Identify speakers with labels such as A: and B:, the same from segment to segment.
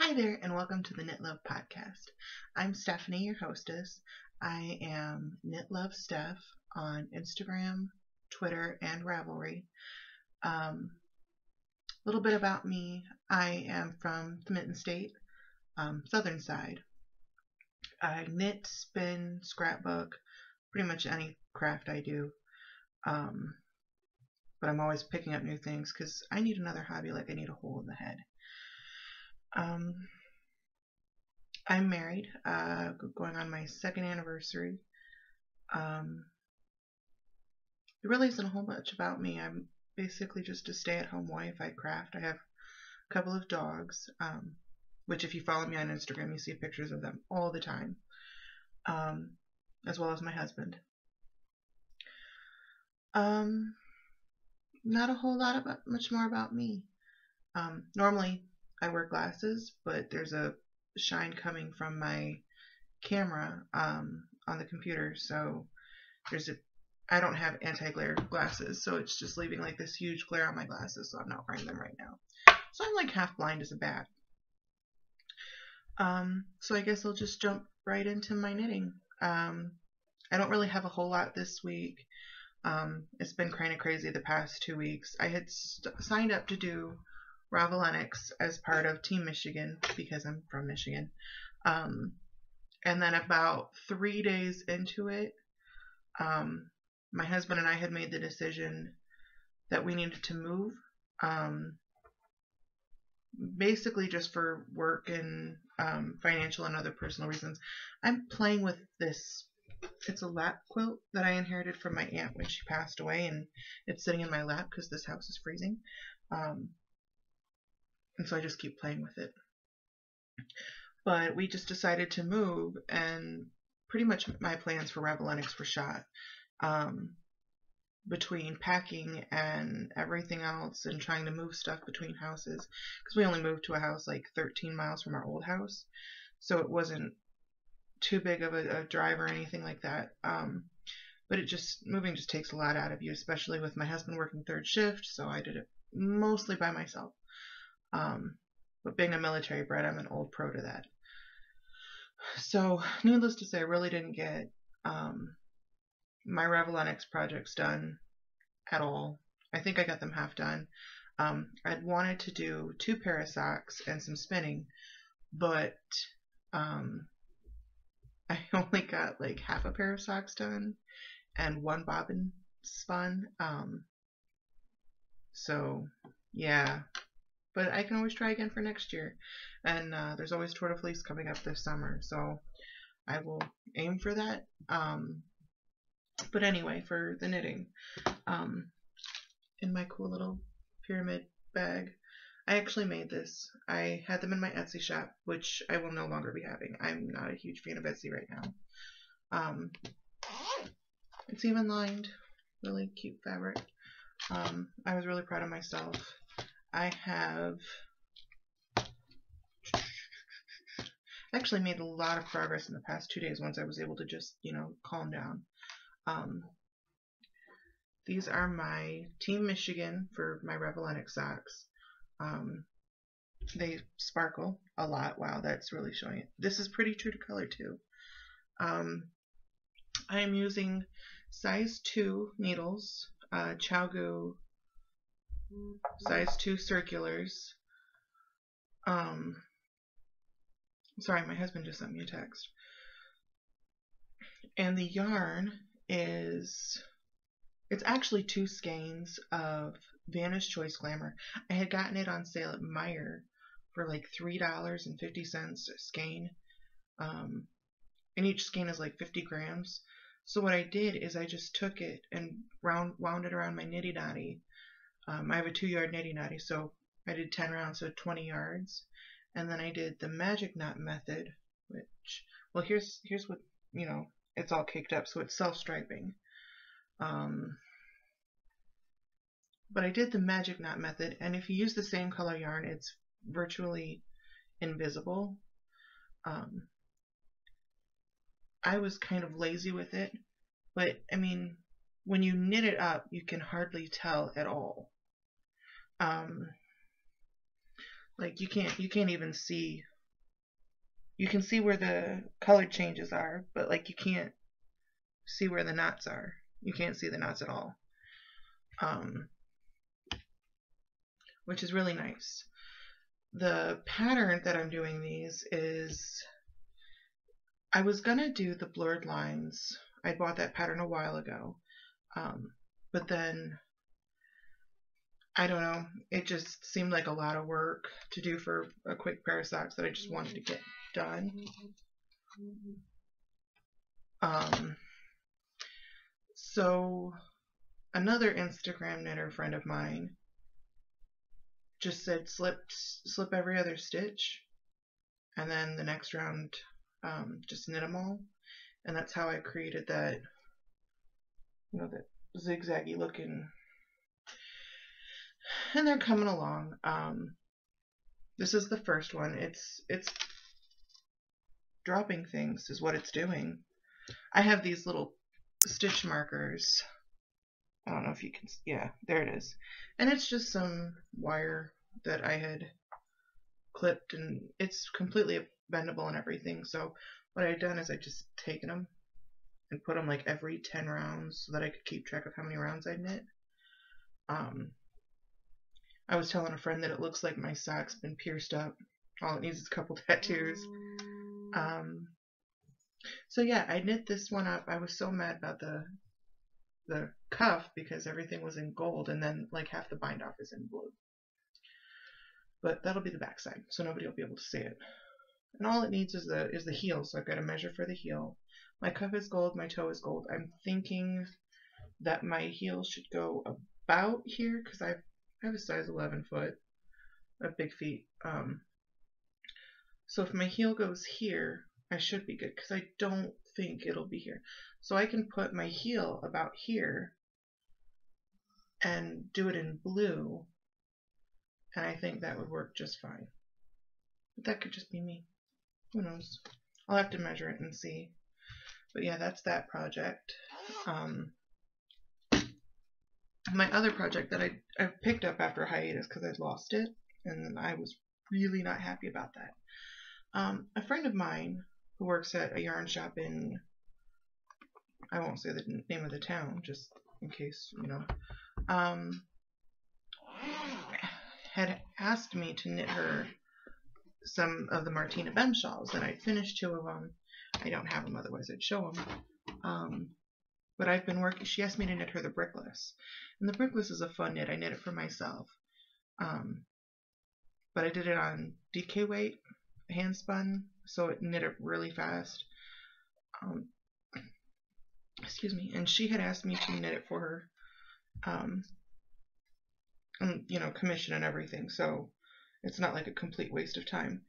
A: Hi there, and welcome to the Knit.Love Podcast. I'm Stephanie, your hostess. I am Knit.Love Steph on Instagram, Twitter, and Ravelry. A little bit about me. I am from the Mitten State, southern side. I knit, spin, scrapbook, pretty much any craft I do. But I'm always picking up new things because I need another hobby like I need a hole in the head. I'm married, going on my second anniversary. There really isn't a whole much about me. I'm basically just a stay-at-home wife. I craft. I have a couple of dogs, which if you follow me on Instagram, you see pictures of them all the time, as well as my husband. Not a whole lot much more about me. Normally, I wear glasses, but there's a shine coming from my camera on the computer, so I don't have anti-glare glasses, so it's just leaving like this huge glare on my glasses, so I'm not wearing them right now. So I'm like half blind as a bat. So I guess I'll just jump right into my knitting. I don't really have a whole lot this week. It's been kind of crazy the past 2 weeks. I had signed up to do Ravellenics as part of Team Michigan because I'm from Michigan. And then about 3 days into it, my husband and I had made the decision that we needed to move, basically just for work and financial and other personal reasons. I'm playing with this. It's a lap quilt that I inherited from my aunt when she passed away, and it's sitting in my lap because this house is freezing. And so I just keep playing with it. But we just decided to move, and pretty much my plans for Ravellenics were shot. Between packing and everything else and trying to move stuff between houses, because we only moved to a house like 13 miles from our old house, so it wasn't too big of a drive or anything like that. But moving just takes a lot out of you, especially with my husband working third shift, so I did it mostly by myself. But being a military brat, I'm an old pro to that. So, needless to say, I really didn't get my Ravellenics projects done at all. I think I got them half done. I'd wanted to do 2 pair of socks and some spinning, but I only got like half a pair of socks done and 1 bobbin spun. So, yeah. But I can always try again for next year. And there's always Tour de Fleece coming up this summer, so I will aim for that. But anyway, for the knitting, in my cool little pyramid bag, I actually made this. I had them in my Etsy shop, which I will no longer be having. I'm not a huge fan of Etsy right now. It's even lined, really cute fabric. I was really proud of myself. I have actually made a lot of progress in the past 2 days once I was able to just, calm down. These are my Team Michigan for my Ravellenics socks. They sparkle a lot. Wow, that's really showing it. This is pretty true to color too. I am using size 2 needles, Chowgu size 2 circulars. Sorry, my husband just sent me a text. And the yarn it's actually 2 skeins of Vanna's Choice Glamour. I had gotten it on sale at Meijer for like $3.50 a skein. And each skein is like 50 grams. So what I did is I just took it and wound it around my niddy noddy. I have a 2-yard niddy noddy, so I did 10 rounds, so 20 yards. And then I did the magic knot method, which, well, here's what, it's all caked up, so it's self-striping. But I did the magic knot method, and if you use the same color yarn, it's virtually invisible. I was kind of lazy with it, but I mean, when you knit it up, you can hardly tell at all. Like you can't even see you can see where the color changes are, but like you can't see where the knots are. You can't see the knots at all, which is really nice. The pattern that I'm doing these is, I was gonna do the blurred lines. I bought that pattern a while ago, but then I don't know, it just seemed like a lot of work to do for a quick pair of socks that I just wanted to get done. So another Instagram knitter friend of mine just said slip every other stitch, and then the next round just knit them all, and that's how I created that, you know, that zigzaggy looking. And they're coming along. This is the first one. It's dropping things is what it's doing. I have these little stitch markers. I don't know if you can, yeah, there it is. And it's just some wire that I had clipped, and it's completely bendable and everything. So what I've done is I just taken them and put them like every 10 rounds so that I could keep track of how many rounds I'd knit. I was telling a friend that it looks like my sock's been pierced up. All it needs is a couple tattoos. So yeah, I knit this one up. I was so mad about the cuff because everything was in gold, and then like half the bind off is in blue. But that'll be the back side, so nobody will be able to see it. And all it needs is the heel, so I've got to measure for the heel. My cuff is gold, my toe is gold. I'm thinking that my heel should go about here because I have a size 11 foot. I have big feet. So if my heel goes here, I should be good because I don't think it'll be here. So I can put my heel about here and do it in blue, and I think that would work just fine. But that could just be me. Who knows? I'll have to measure it and see. But yeah, that's that project. My other project that I picked up after a hiatus because I'd lost it, and I was really not happy about that. A friend of mine who works at a yarn shop in, I won't say the name of the town just in case, you know, had asked me to knit her some of the Martina Ben shawls, and I'd finished 2 of them. I don't have them, otherwise I'd show them. But I've been working, she asked me to knit her the Brickless. And the Brickless is a fun knit. I knit it for myself. But I did it on DK weight, hand spun, so it knit it really fast. Excuse me. And she had asked me to knit it for her. And, you know, commission and everything, so it's not like a complete waste of time.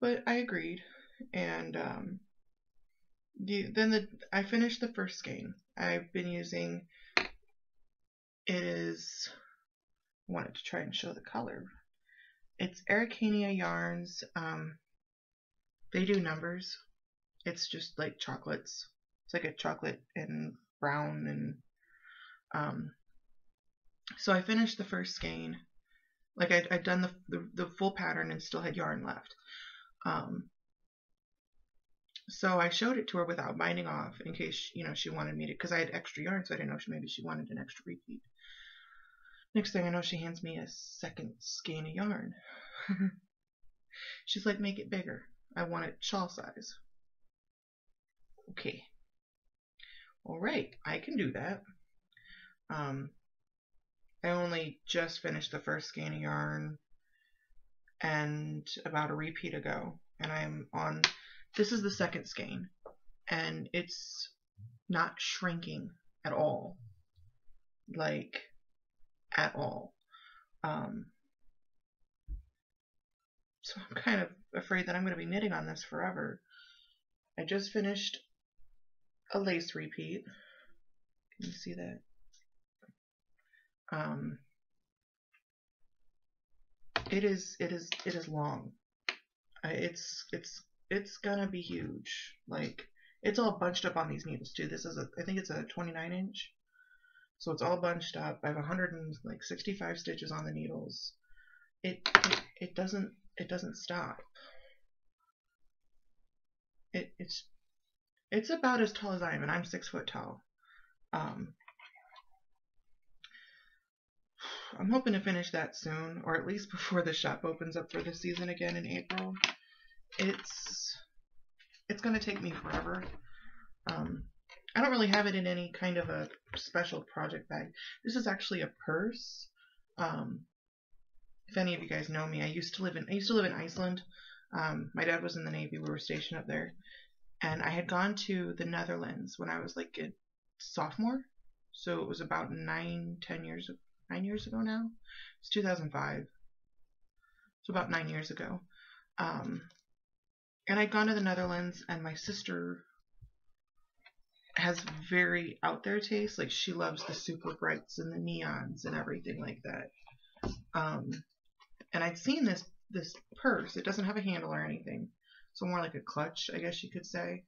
A: But I agreed, and I finished the first skein. I've been using, it is, I wanted to try and show the color. It's Araucania yarns. They do numbers. It's just like chocolates. It's like a chocolate and brown, and so I finished the first skein. Like I'd done the full pattern and still had yarn left. So I showed it to her without binding off in case, you know, she wanted me to, because I had extra yarn, so I didn't know maybe she wanted an extra repeat. Next thing I know, she hands me a second skein of yarn. She's like, make it bigger. I want it shawl size. Okay. Alright, I can do that. I only just finished the first skein of yarn and about a repeat ago, and I'm on, this is the second skein, and it's not shrinking at all, like at all. So I'm kind of afraid that I'm going to be knitting on this forever. I just finished a lace repeat. Can you see that? It is long. It's gonna be huge. Like, it's all bunched up on these needles too. This is I think it's a 29 inch. So it's all bunched up. I have 165 stitches on the needles. It doesn't stop. it's about as tall as I am, and I'm 6 foot tall. I'm hoping to finish that soon, or at least before the shop opens up for the season again in April. It's going to take me forever. I don't really have it in any kind of a special project bag. This is actually a purse. If any of you guys know me, I used to live in Iceland. My dad was in the Navy. We were stationed up there, and I had gone to the Netherlands when I was like a sophomore. So it was about 9 years ago now. It's 2005. So about 9 years ago. And I'd gone to the Netherlands, and my sister has very out there taste. Like, she loves the super brights and the neons and everything like that. And I'd seen this purse. It doesn't have a handle or anything, so more like a clutch, I guess you could say.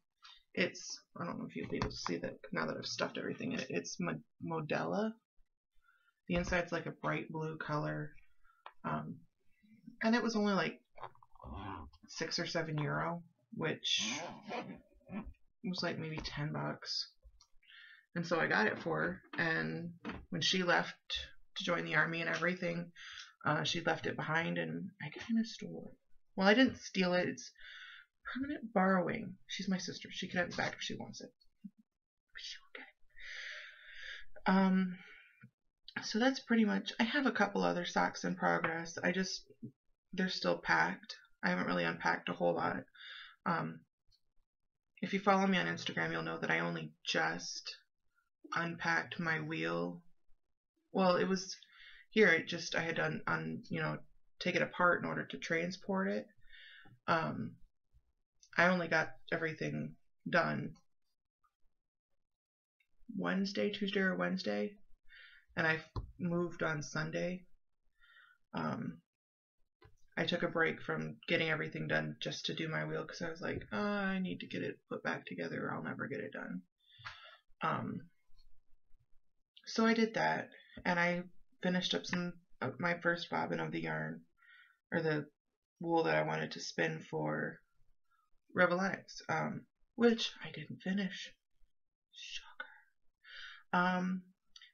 A: It's, I don't know if you'll be able to see that now that I've stuffed everything in it. It's Modella. The inside's like a bright blue color, and it was only like €6 or €7, which was like maybe $10. And so I got it for her, and when she left to join the army and everything, she left it behind, and I kind of stole it. Well, I didn't steal it. It's permanent borrowing. She's my sister. She can have it back if she wants it. She will get it. So that's pretty much. I have a couple other socks in progress. They're still packed. I haven't really unpacked a whole lot. If you follow me on Instagram, you'll know that I only just unpacked my wheel. Well, it was here. I had done take it apart in order to transport it. I only got everything done Tuesday or Wednesday, and I moved on Sunday. I took a break from getting everything done just to do my wheel, because I was like, I need to get it put back together or I'll never get it done. So I did that, and I finished up my first bobbin of the yarn, or the wool that I wanted to spin for Ravellenics, which I didn't finish. Shocker.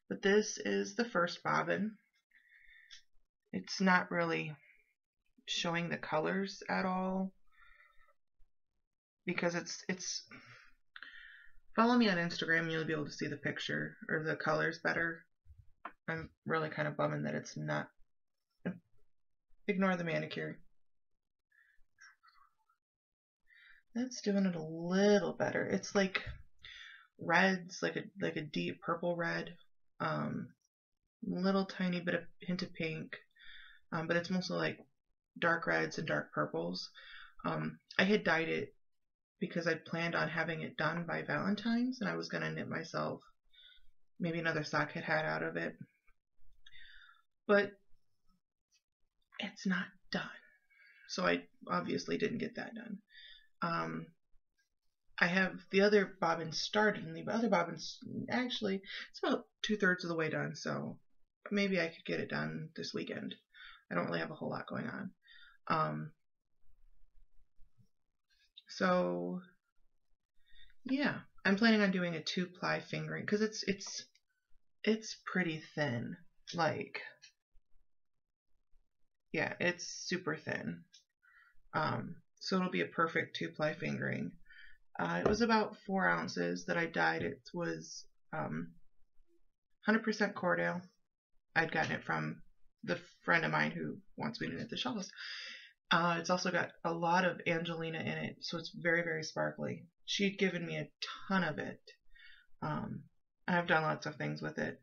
A: But this is the first bobbin. It's not really showing the colors at all, because it's follow me on Instagram and you'll be able to see the picture or the colors better. I'm really kind of bumming that it's not. Ignore the manicure. That's doing it a little better. It's like reds, like a deep purple red, little tiny bit of hint of pink, but it's mostly like dark reds and dark purples. I had dyed it because I planned on having it done by Valentine's, and I was going to knit myself maybe another sock hat out of it. But it's not done, so I obviously didn't get that done. I have the other bobbin started, and the other bobbin's actually, it's about 2/3 of the way done, so maybe I could get it done this weekend. I don't really have a whole lot going on. So yeah, I'm planning on doing a 2-ply fingering, because it's pretty thin. Like, yeah, it's super thin. So it'll be a perfect 2-ply fingering. It was about 4 ounces that I dyed. It was 100% Cordale. I'd gotten it from the friend of mine who wants me to knit the shawls. It's also got a lot of Angelina in it, so it's very, very sparkly. She'd given me a ton of it. I've done lots of things with it.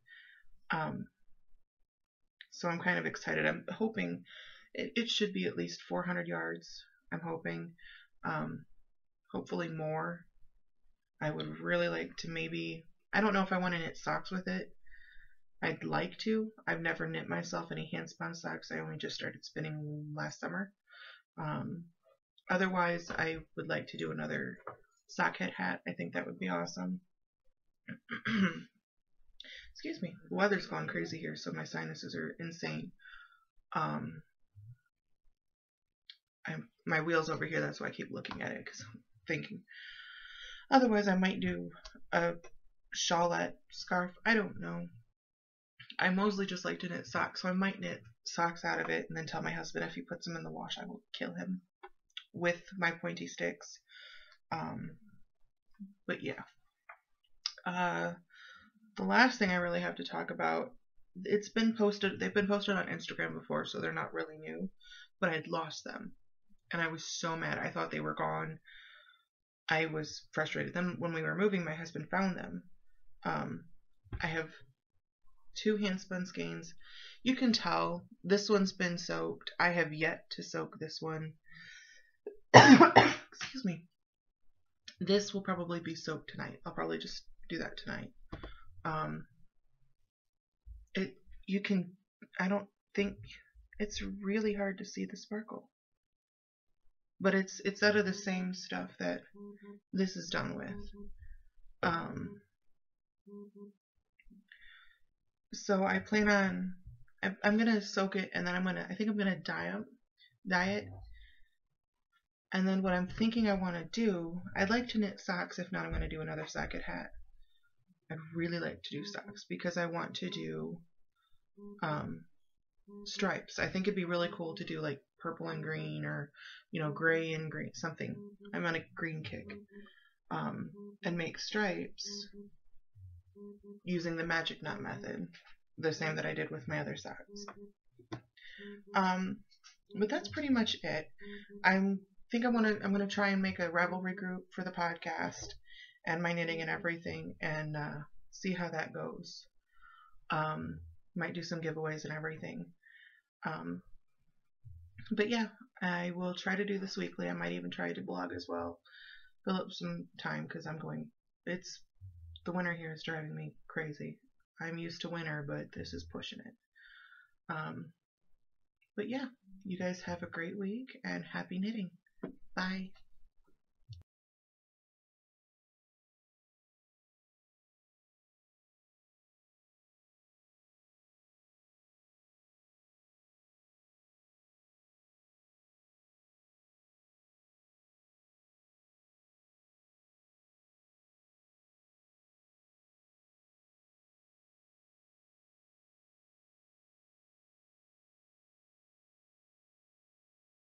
A: So I'm kind of excited. I'm hoping it should be at least 400 yards. I'm hoping. Hopefully more. I would really like to maybe, I don't know if I want to knit socks with it. I'd like to. I've never knit myself any hand spun socks. I only just started spinning last summer. Otherwise, I would like to do another sock hat. I think that would be awesome. Excuse me. The weather's gone crazy here, so my sinuses are insane. My wheel's over here, that's why I keep looking at it, because thinking. Otherwise, I might do a shawlette scarf. I don't know. I mostly just like to knit socks, so I might knit socks out of it and then tell my husband if he puts them in the wash, I will kill him with my pointy sticks. But yeah. The last thing I really have to talk about, they've been posted on Instagram before, so they're not really new, but I'd lost them. And I was so mad. I thought they were gone. I was frustrated. Then when we were moving, my husband found them. I have 2 hand-spun skeins. You can tell this one's been soaked. I have yet to soak this one. Excuse me. This will probably be soaked tonight. I'll probably just do that tonight. I don't think, it's really hard to see the sparkle. But it's out of the same stuff that this is done with. So I plan on, I'm going to soak it, and then I think I'm going to dye it. And then what I'm thinking I want to do, I'd like to knit socks. If not, I'm going to do another socket hat. I'd really like to do socks because I want to do stripes. I think it'd be really cool to do like purple and green, or gray and green, something. I'm on a green kick. And make stripes using the magic knot method, the same that I did with my other socks. But that's pretty much it. I'm gonna try and make a Ravelry group for the podcast and my knitting and everything, and see how that goes. Might do some giveaways and everything. But yeah, I will try to do this weekly. I might even try to blog as well. Fill up some time because the winter here is driving me crazy. I'm used to winter, but this is pushing it. But yeah, you guys have a great week and happy knitting. Bye.